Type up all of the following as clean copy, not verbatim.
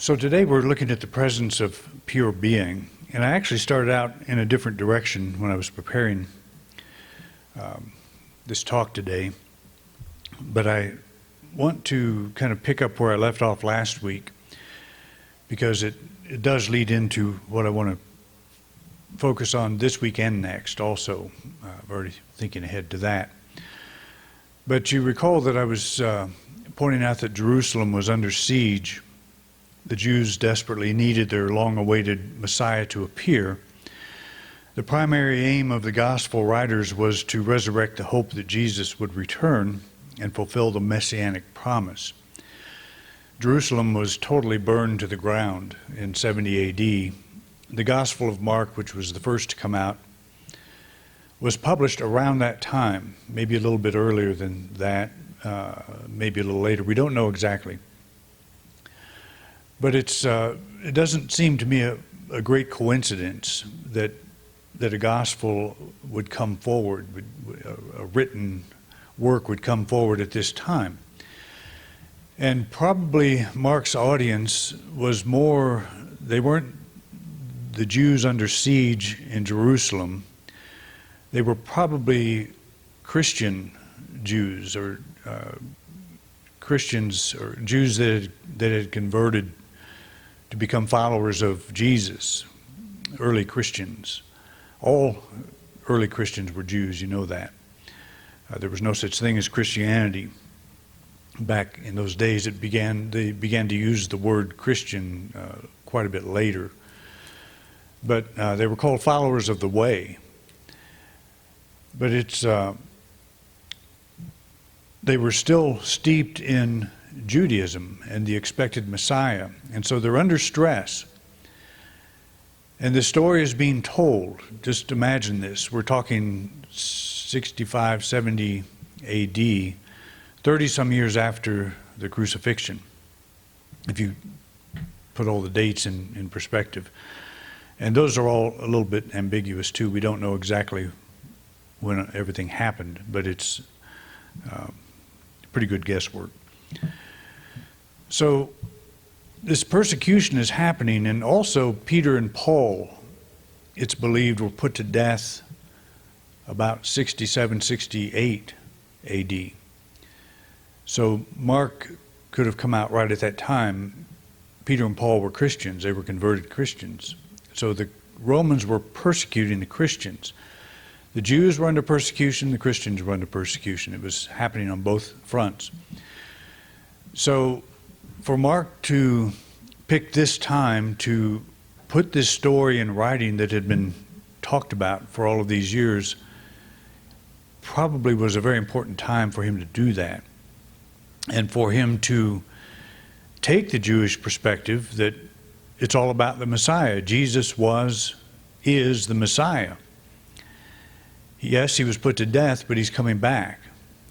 So today we're looking at the presence of pure being, and I actually started out in a different direction when I was preparing this talk today, but I want to kind of pick up where I left off last week because it does lead into what I want to focus on this week and next also. I'm already thinking ahead to that. But you recall that I was pointing out that Jerusalem was under siege. The Jews desperately needed their long-awaited Messiah to appear. The primary aim of the gospel writers was to resurrect the hope that Jesus would return and fulfill the Messianic promise. Jerusalem was totally burned to the ground in 70 A.D. The Gospel of Mark, which was the first to come out, was published around that time, maybe a little bit earlier than that, maybe a little later. We don't know exactly. But it doesn't seem to me a great coincidence that a gospel would come forward, a written work would come forward at this time. And probably Mark's audience was more, they weren't the Jews under siege in Jerusalem. They were probably Christian Jews or Christians or Jews that had converted to become followers of Jesus, early Christians. All early Christians were Jews, you know that. There was no such thing as Christianity. Back in those days, they began to use the word Christian quite a bit later. But they were called followers of the way. But they were still steeped in Judaism and the expected Messiah. And so they're under stress. And the story is being told. Just imagine this. We're talking 65, 70 A.D., 30-some years after the crucifixion, if you put all the dates in perspective. And those are all a little bit ambiguous, too. We don't know exactly when everything happened, but it's pretty good guesswork. So this persecution is happening, and also Peter and Paul, it's believed, were put to death about 67, 68 A.D. So Mark could have come out right at that time. Peter and Paul were Christians. They were converted Christians. So the Romans were persecuting the Christians. The Jews were under persecution. The Christians were under persecution. It was happening on both fronts. So for Mark to pick this time to put this story in writing that had been talked about for all of these years probably was a very important time for him to do that. And for him to take the Jewish perspective that it's all about the Messiah. Jesus is the Messiah. Yes, he was put to death, but he's coming back.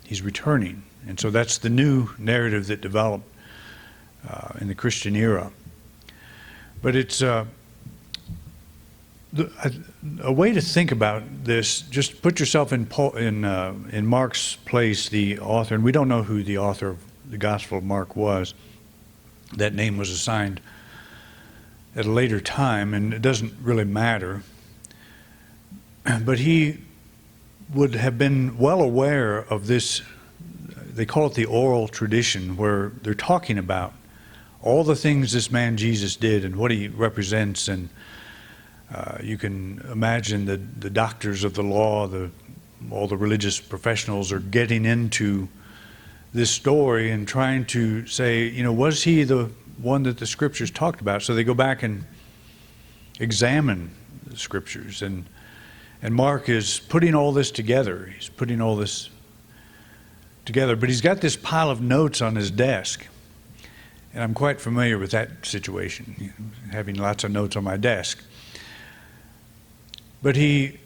He's returning. And so that's the new narrative that developed in the Christian era. But it's a way to think about this. Just put yourself in Mark's place, the author, and we don't know who the author of the Gospel of Mark was. That name was assigned at a later time, and it doesn't really matter. But he would have been well aware of this. They call it the oral tradition, where they're talking about all the things this man Jesus did and what he represents. And you can imagine the doctors of the law, all the religious professionals are getting into this story and trying to say, was he the one that the scriptures talked about? So they go back and examine the scriptures. And Mark is putting all this together. He's putting all this together. But he's got this pile of notes on his desk. And I'm quite familiar with that situation, having lots of notes on my desk. But he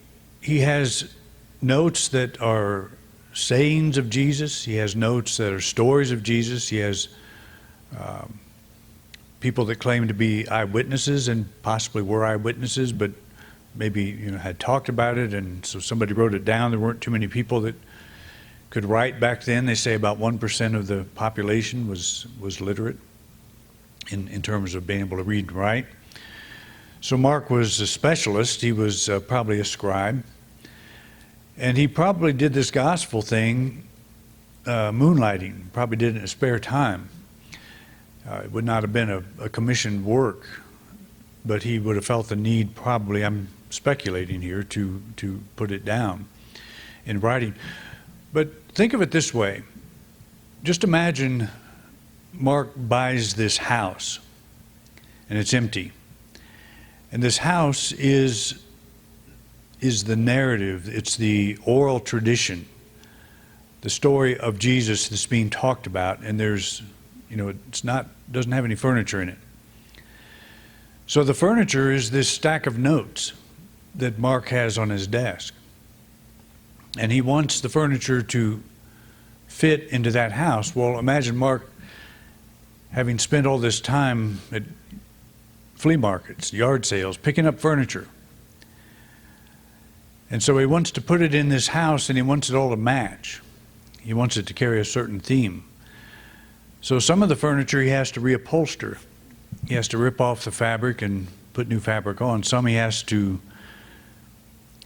has notes that are sayings of Jesus. He has notes that are stories of Jesus. He has people that claim to be eyewitnesses and possibly were eyewitnesses, but maybe had talked about it, and so somebody wrote it down. There weren't too many people that could write back then. They say about 1% of the population was literate. in terms of being able to read and write. So Mark was a specialist. He was probably a scribe. And he probably did this gospel thing, moonlighting, probably did it in his spare time. It would not have been a commissioned work, but he would have felt the need, probably, I'm speculating here, to put it down in writing. But think of it this way. Just imagine Mark buys this house, and it's empty. And this house is the narrative, it's the oral tradition, the story of Jesus that's being talked about, and there's, doesn't have any furniture in it. So the furniture is this stack of notes that Mark has on his desk. And he wants the furniture to fit into that house. Well, imagine Mark having spent all this time at flea markets, yard sales, picking up furniture. And so he wants to put it in this house, and he wants it all to match. He wants it to carry a certain theme. So some of the furniture he has to reupholster. He has to rip off the fabric and put new fabric on. Some he has to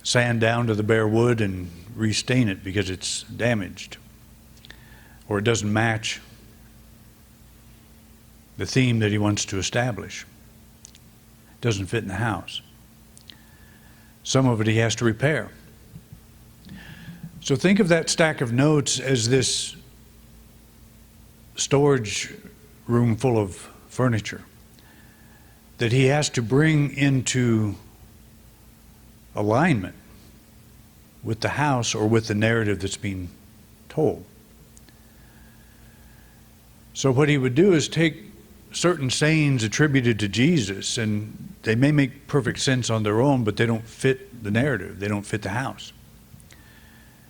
sand down to the bare wood and restain it because it's damaged, or it doesn't match the theme that he wants to establish. It doesn't fit in the house. Some of it he has to repair. So think of that stack of notes as this storage room full of furniture that he has to bring into alignment with the house or with the narrative that's being told. So what he would do is take certain sayings attributed to Jesus, and they may make perfect sense on their own, but they don't fit the narrative. They don't fit the house.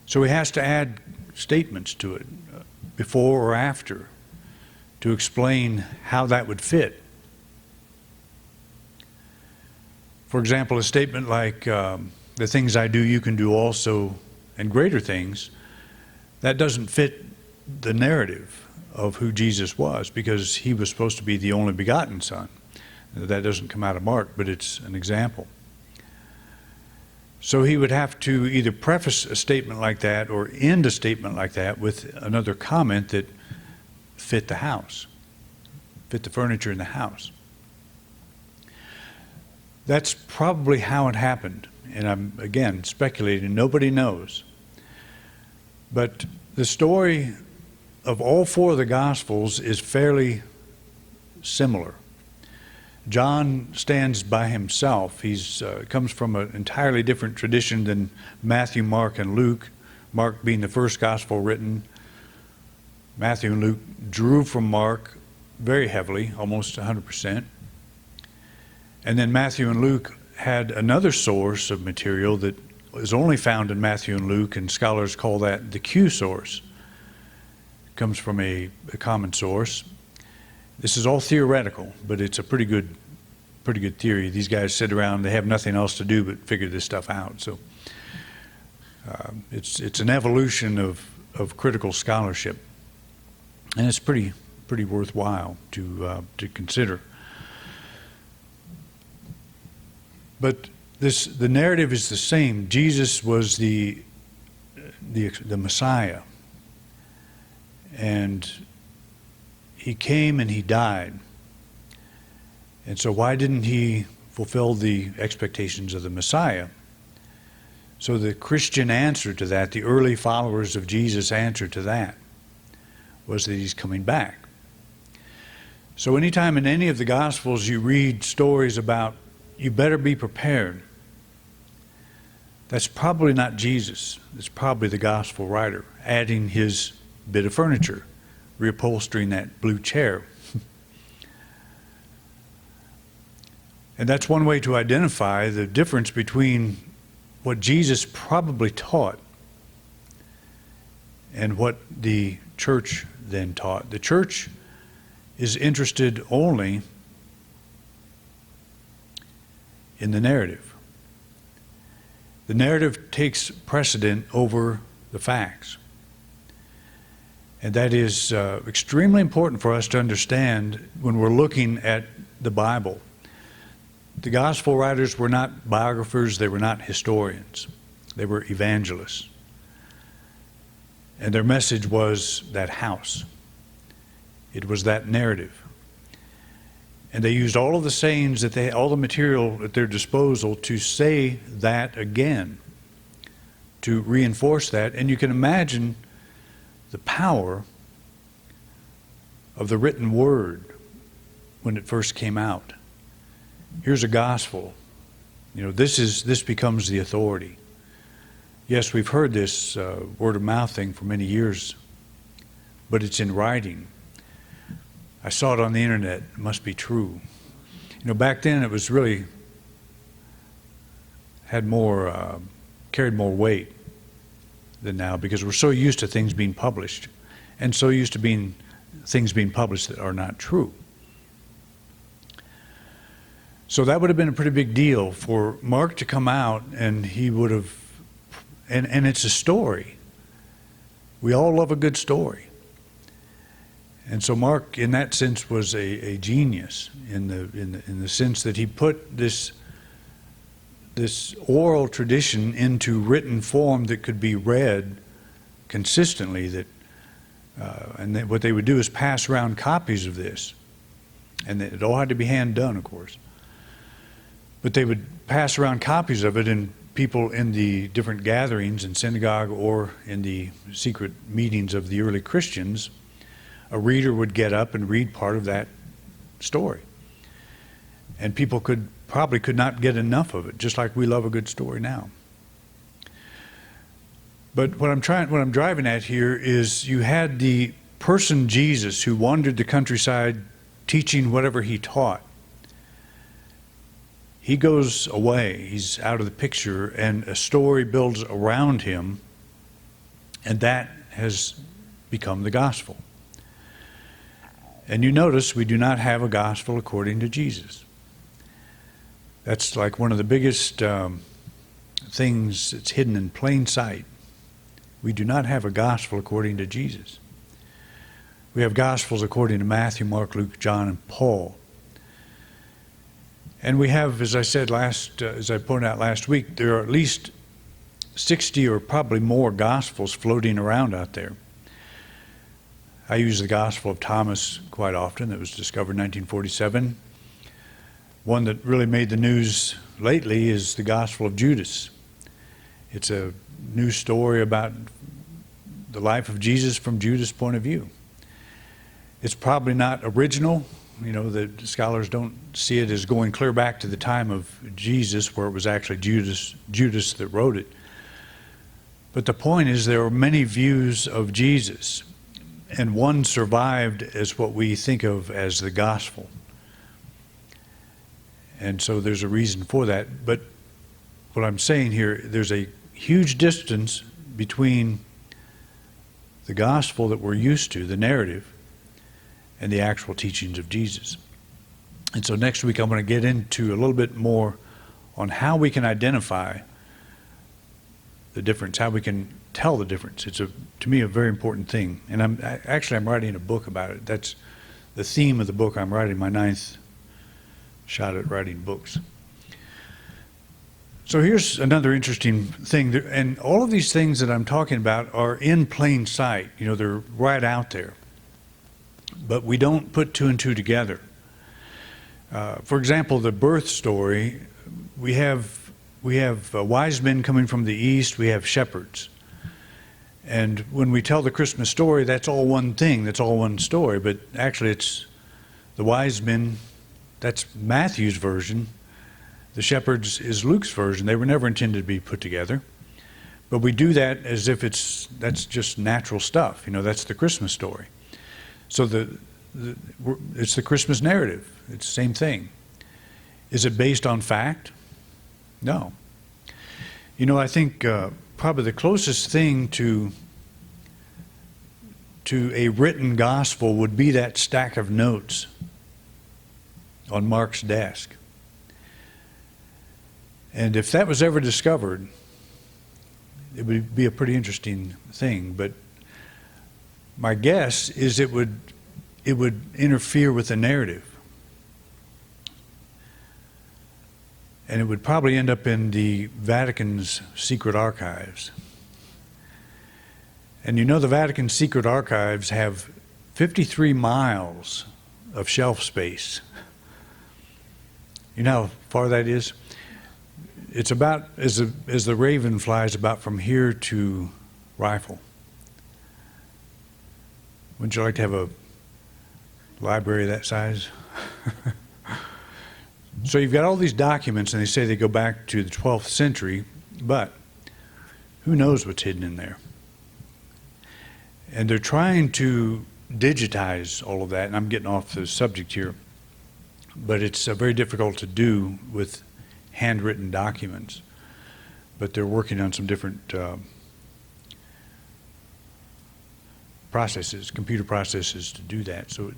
So he has to add statements to it, before or after, to explain how that would fit. For example, a statement like, the things I do, you can do also, and greater things, that doesn't fit the narrative of who Jesus was, because he was supposed to be the only begotten Son. That doesn't come out of Mark, but it's an example. So he would have to either preface a statement like that or end a statement like that with another comment that fit the house, fit the furniture in the house. That's probably how it happened. And I'm, again, speculating. Nobody knows. But the story of all four of the Gospels is fairly similar. John stands by himself. He's comes from an entirely different tradition than Matthew, Mark, and Luke. Mark being the first Gospel written. Matthew and Luke drew from Mark very heavily, almost 100%. And then Matthew and Luke had another source of material that is only found in Matthew and Luke, and scholars call that the Q source. It comes from a common source. This is all theoretical, but it's a pretty good theory. These guys sit around, they have nothing else to do but figure this stuff out. So it's an evolution of critical scholarship, and it's pretty worthwhile to consider. But the narrative is the same. Jesus was the Messiah, and he came and he died. And so why didn't he fulfill the expectations of the Messiah? So the Christian answer to that, the early followers of Jesus' answer to that, was that he's coming back. So anytime in any of the Gospels you read stories about you better be prepared, that's probably not Jesus. It's probably the gospel writer adding his bit of furniture, reupholstering that blue chair. And that's one way to identify the difference between what Jesus probably taught and what the church then taught. The church is interested only in the narrative. The narrative takes precedent over the facts. And that is extremely important for us to understand when we're looking at the Bible. The gospel writers were not biographers, they were not historians. They were evangelists. And their message was that house. It was that narrative. And they used all of the sayings that all the material at their disposal to say that again, to reinforce that. And you can imagine the power of the written word when it first came out. Here's a gospel. This becomes the authority. Yes, we've heard this word of mouth thing for many years, but it's in writing. I saw it on the internet. It must be true. Back then it was really carried more weight than now, because we're so used to things being published, and so used to things being published that are not true. So that would have been a pretty big deal for Mark to come out, and he would have, and it's a story. We all love a good story. And so Mark, in that sense, was a genius in the sense that he put this oral tradition into written form that could be read consistently. And what they would do is pass around copies of this, and it all had to be hand done, of course. But they would pass around copies of it, and people in the different gatherings in synagogue or in the secret meetings of the early Christians, a reader would get up and read part of that story. And people probably could not get enough of it, just like we love a good story now. But what I'm driving at here is you had the person Jesus who wandered the countryside teaching whatever he taught. He goes away, he's out of the picture, and a story builds around him, and that has become the gospel. And you notice we do not have a gospel according to Jesus. That's like one of the biggest things that's hidden in plain sight. We do not have a gospel according to Jesus. We have gospels according to Matthew, Mark, Luke, John, and Paul. And we have, as I said as I pointed out last week, there are at least 60 or probably more gospels floating around out there. I use the Gospel of Thomas quite often. That was discovered in 1947. One that really made the news lately is the Gospel of Judas. It's a new story about the life of Jesus from Judas' point of view. It's probably not original. The scholars don't see it as going clear back to the time of Jesus, where it was actually Judas that wrote it. But the point is, there are many views of Jesus, and one survived as what we think of as the gospel. And so there's a reason for that. But what I'm saying here, there's a huge distance between the gospel that we're used to, the narrative, and the actual teachings of Jesus. And so next week I'm going to get into a little bit more on how we can identify the difference, how we can tell the difference. It's, to me, a very important thing. And I'm writing a book about it. That's the theme of the book I'm writing, my 9th shot at writing books. So here's another interesting thing. And all of these things that I'm talking about are in plain sight. They're right out there. But we don't put two and two together. For example, the birth story, we have wise men coming from the east, we have shepherds. And when we tell the Christmas story, that's all one thing, that's all one story. But actually it's the wise men, that's Matthew's version. The shepherds is Luke's version. They were never intended to be put together. But we do that as if that's just natural stuff. That's the Christmas story. So it's the Christmas narrative. It's the same thing. Is it based on fact? No. I think probably the closest thing to a written gospel would be that stack of notes on Mark's desk. And if that was ever discovered, it would be a pretty interesting thing. But my guess is it would interfere with the narrative. And it would probably end up in the Vatican's secret archives. And you know, the Vatican's secret archives have 53 miles of shelf space. You know how far that is? It's about, as the raven flies, about from here to Rifle. Wouldn't you like to have a library that size? So you've got all these documents, and they say they go back to the 12th century, but who knows what's hidden in there? And they're trying to digitize all of that, and I'm getting off the subject here, but it's very difficult to do with handwritten documents. But they're working on some different processes, computer processes to do that, so it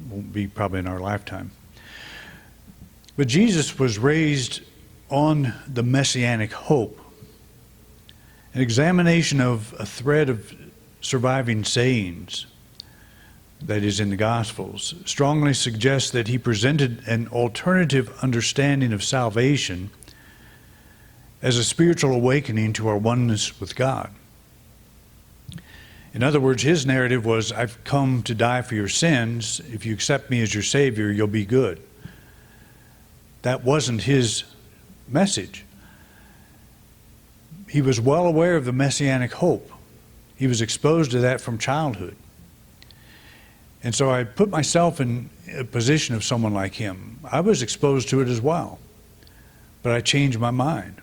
won't be probably in our lifetime. But Jesus was raised on the Messianic hope. An examination of a thread of surviving sayings that is in the Gospels strongly suggests that he presented an alternative understanding of salvation as a spiritual awakening to our oneness with God. In other words, his narrative was, I've come to die for your sins. If you accept me as your Savior, you'll be good. That wasn't his message. He was well aware of the Messianic hope. He was exposed to that from childhood. And so I put myself in a position of someone like him. I was exposed to it as well, but I changed my mind.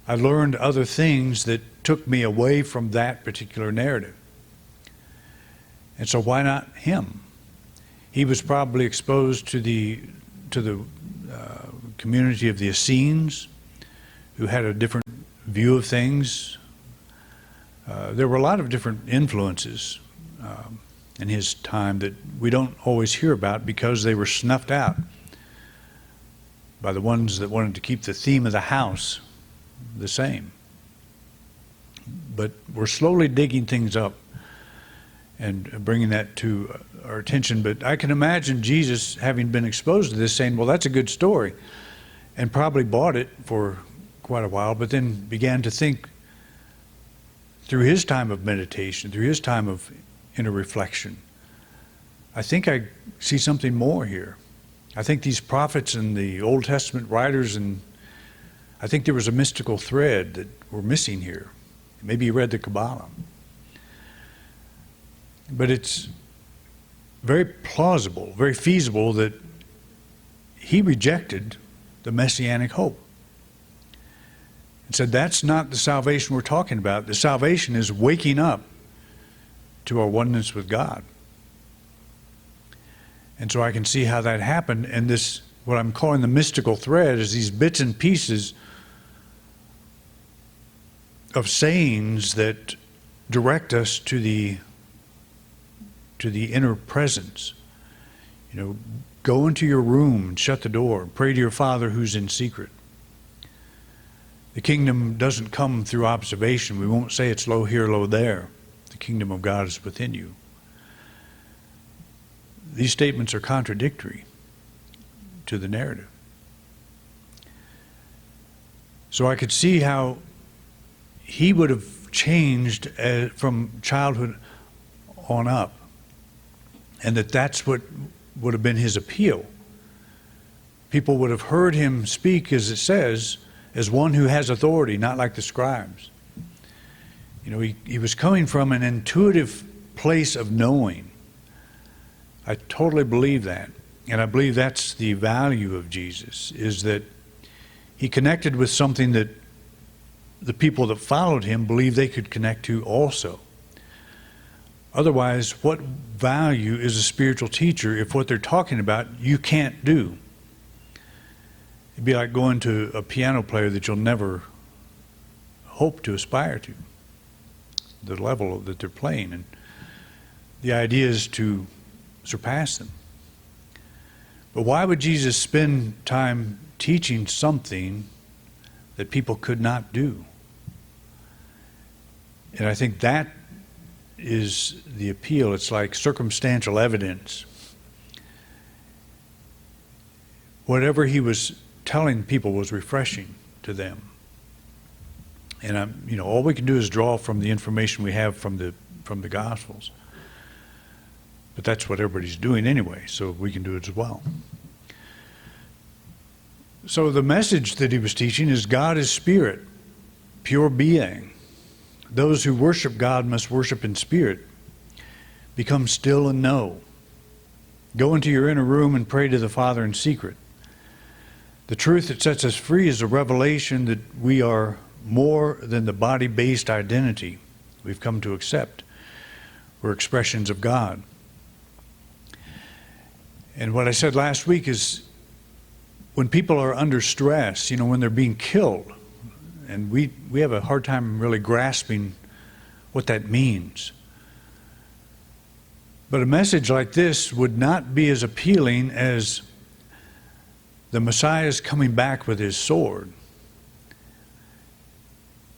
I learned other things that took me away from that particular narrative. And so why not him? He was probably exposed to the community of the Essenes, who had a different view of things. There were a lot of different influences in his time that we don't always hear about because they were snuffed out by the ones that wanted to keep the theme of the house the same. But we're slowly digging things up and bringing that to our attention. But I can imagine Jesus, having been exposed to this, saying, well, that's a good story, and probably bought it for quite a while, but then began to think through his time of meditation, through his time of inner reflection. I think I see something more here. I think these prophets and the Old Testament writers, and I think there was a mystical thread that we're missing here. Maybe you read the Kabbalah. But it's very plausible, very feasible that he rejected the Messianic hope and said, that's not the salvation we're talking about. The salvation is waking up to our oneness with God. And so I can see how that happened. And this, what I'm calling the mystical thread, is these bits and pieces of sayings that direct us to the inner presence. You know, go into your room and shut the door and pray to your Father who's in secret. The kingdom doesn't come through observation. We won't say it's low here, low there. The kingdom of God is within you. These statements are contradictory to the narrative. So I could see how he would have changed from childhood on up, and that's what would have been his appeal. People would have heard him speak, as it says, as one who has authority, not like the scribes. You know, he was coming from an intuitive place of knowing. I totally believe that. And I believe that's the value of Jesus, is that he connected with something that the people that followed him believed they could connect to also. Otherwise, what value is a spiritual teacher if what they're talking about you can't do? It'd be like going to a piano player that you'll never hope to aspire to, the level that they're playing. And the idea is to surpass them. But why would Jesus spend time teaching something that people could not do? And I think that is the appeal. It's like circumstantial evidence. Whatever he was telling people was refreshing to them. And all we can do is draw from the information we have from the Gospels. But that's what everybody's doing anyway, so we can do it as well. So the message that he was teaching is God is spirit, pure being. Those who worship God must worship in spirit. Become still and know. Go into your inner room and pray to the Father in secret. The truth that sets us free is a revelation that we are more than the body-based identity we've come to accept. We're expressions of God. And what I said last week is when people are under stress, when they're being killed, and we have a hard time really grasping what that means. But a message like this would not be as appealing as the Messiah is coming back with his sword.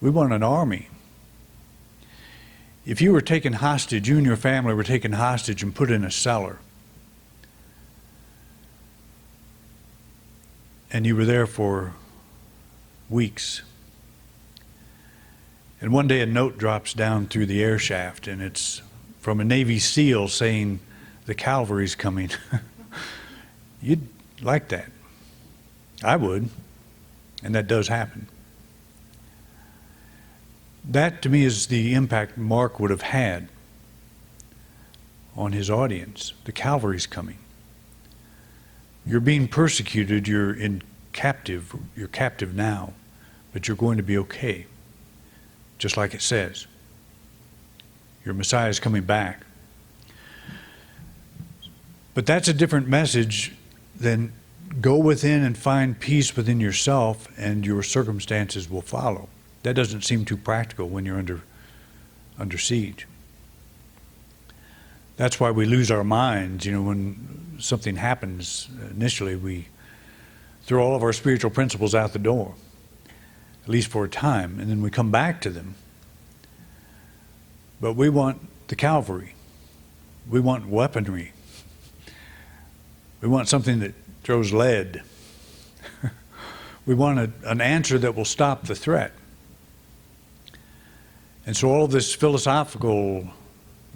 We want an army. If you were taken hostage, you and your family were taken hostage and put in a cellar, and you were there for weeks, and one day a note drops down through the air shaft, and it's from a Navy SEAL saying, the cavalry's coming. You'd like that. I would, and that does happen. That, to me, is the impact Mark would have had on his audience. The cavalry's coming. You're being persecuted, you're captive now, but you're going to be okay, just like it says. Your Messiah is coming back. But that's a different message than go within and find peace within yourself and your circumstances will follow. That doesn't seem too practical when you're under siege. That's why we lose our minds. When something happens initially, we throw all of our spiritual principles out the door, at least for a time, and then we come back to them. But we want the cavalry. We want weaponry. We want something that throws lead. We want an answer that will stop the threat. And so all this philosophical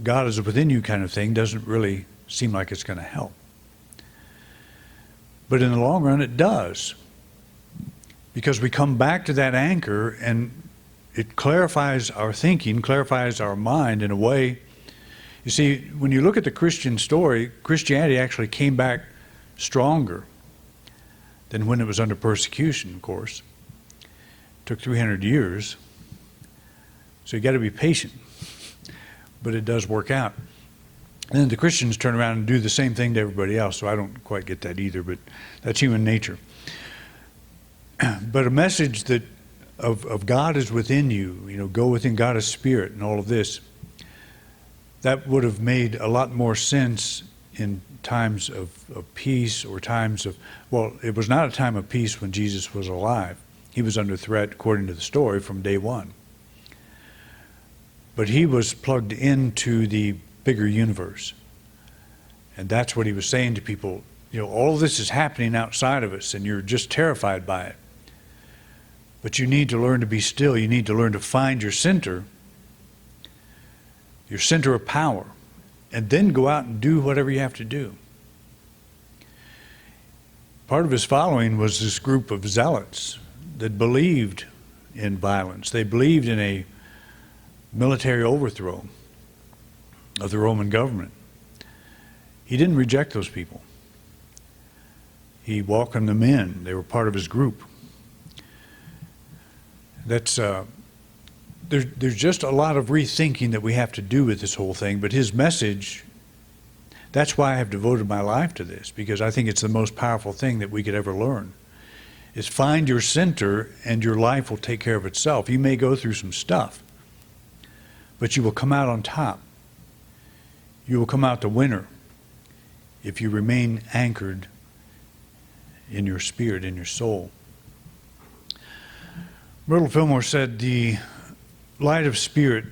God is within you kind of thing doesn't really seem like it's going to help. But in the long run, it does. Because we come back to that anchor and it clarifies our thinking, clarifies our mind in a way. You see, when you look at the Christian story, Christianity actually came back stronger than when it was under persecution, of course. It took 300 years. So you got to be patient. But it does work out. And then the Christians turn around and do the same thing to everybody else. So I don't quite get that either, but that's human nature. But a message that of God is within you, go within God as spirit and all of this, that would have made a lot more sense in times of peace or times of, it was not a time of peace when Jesus was alive. He was under threat, according to the story, from day one. But he was plugged into the bigger universe. And that's what he was saying to people. All of this is happening outside of us, and you're just terrified by it. But you need to learn to be still. You need to learn to find your center of power, and then go out and do whatever you have to do. Part of his following was this group of zealots that believed in violence. They believed in a military overthrow of the Roman government. He didn't reject those people. He welcomed them in. They were part of his group. That's there's just a lot of rethinking that we have to do with this whole thing, but his message, that's why I have devoted my life to this, because I think it's the most powerful thing that we could ever learn, is find your center and your life will take care of itself. You may go through some stuff, but you will come out on top. You will come out the winner if you remain anchored in your spirit, in your soul. Myrtle Fillmore said, the light of spirit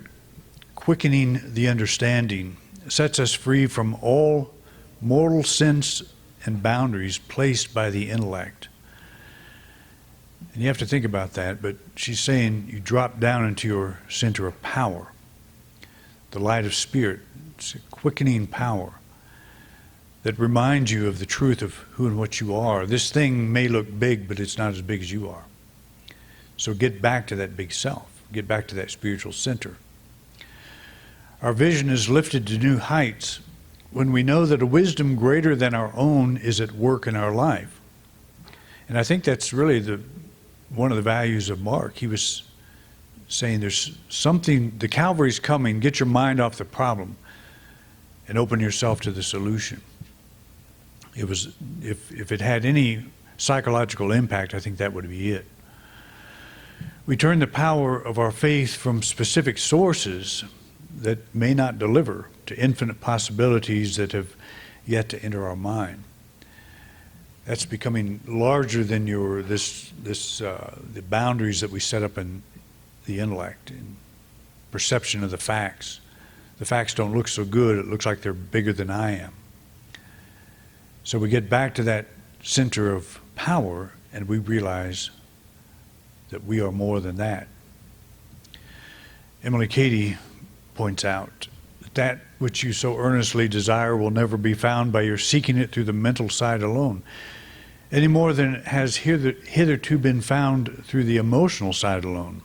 quickening the understanding, sets us free from all mortal sense and boundaries placed by the intellect. And you have to think about that, but she's saying you drop down into your center of power, the light of spirit. It's a quickening power that reminds you of the truth of who and what you are. This thing may look big, but it's not as big as you are. So get back to that big self. Get back to that spiritual center. Our vision is lifted to new heights when we know that a wisdom greater than our own is at work in our life. And I think that's really one of the values of Mark. He was saying there's something, the Calvary's coming, get your mind off the problem and open yourself to the solution. It was, if it had any psychological impact, I think that would be it. We turn the power of our faith from specific sources that may not deliver to infinite possibilities that have yet to enter our mind. That's becoming larger than the boundaries that we set up in the intellect, in perception of the facts. The facts don't look so good. It looks like they're bigger than I am. So we get back to that center of power and we realize that we are more than that. Emily Cady points out that which you so earnestly desire will never be found by your seeking it through the mental side alone, any more than it has hitherto been found through the emotional side alone.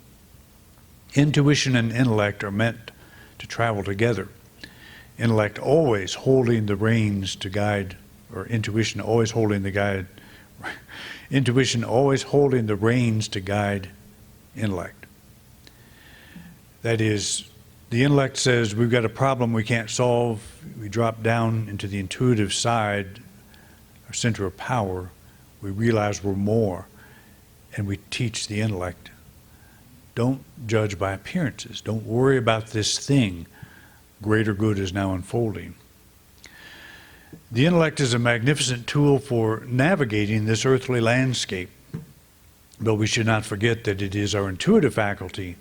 Intuition and intellect are meant to travel together. Intellect always holding the reins to guide, or intuition always holding the guide. Intuition always holding the reins to guide intellect. That is, the intellect says we've got a problem we can't solve. We drop down into the intuitive side, our center of power. We realize we're more, and we teach the intellect. Don't judge by appearances. Don't worry about this thing. Greater good is now unfolding. The intellect is a magnificent tool for navigating this earthly landscape, but we should not forget that it is our intuitive faculty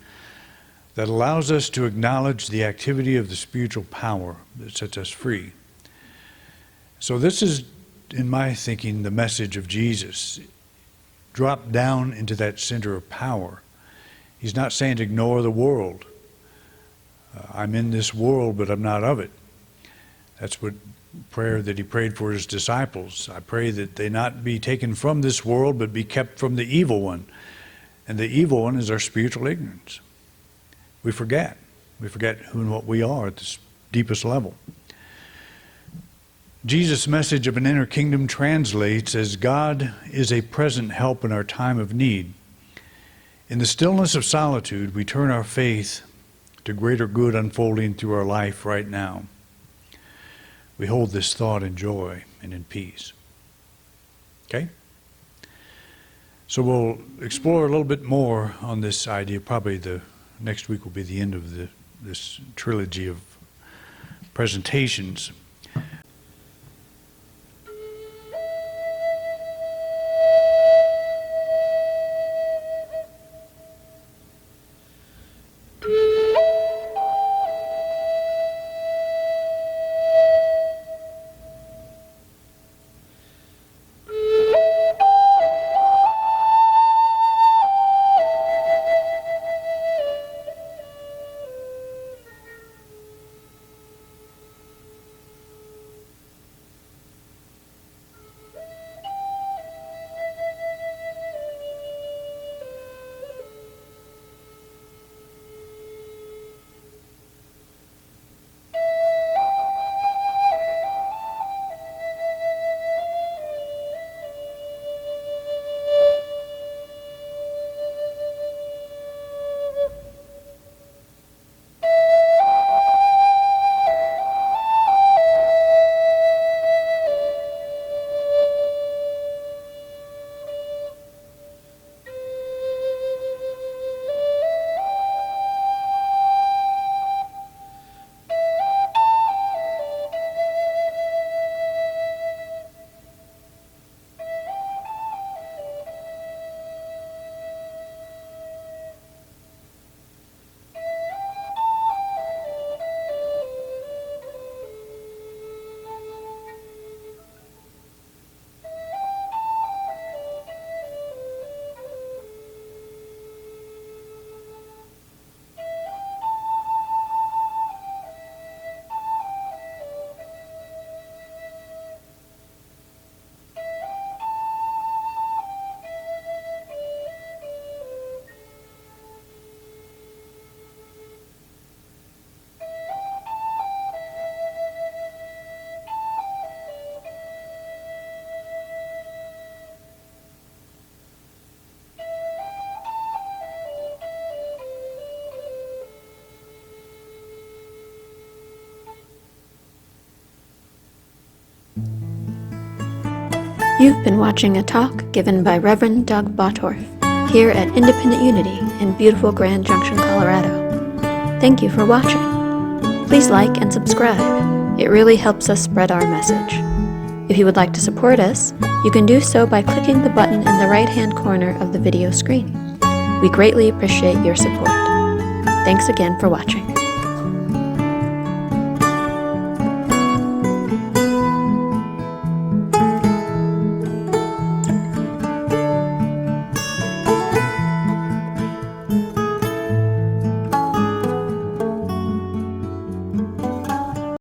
that allows us to acknowledge the activity of the spiritual power that sets us free. So this is, in my thinking, the message of Jesus. Drop down into that center of power. He's not saying to ignore the world. I'm in this world, but I'm not of it. That's what prayer that he prayed for his disciples. I pray that they not be taken from this world, but be kept from the evil one. And the evil one is our spiritual ignorance. We forget. We forget who and what we are at the deepest level. Jesus' message of an inner kingdom translates as God is a present help in our time of need. In the stillness of solitude, we turn our faith to greater good unfolding through our life right now. We hold this thought in joy and in peace. Okay? So we'll explore a little bit more on this idea. Probably the next week will be the end of this trilogy of presentations. You've been watching a talk given by Reverend Doug Bottorff here at Independent Unity in beautiful Grand Junction, Colorado. Thank you for watching. Please like and subscribe. It really helps us spread our message. If you would like to support us, you can do so by clicking the button in the right-hand corner of the video screen. We greatly appreciate your support. Thanks again for watching.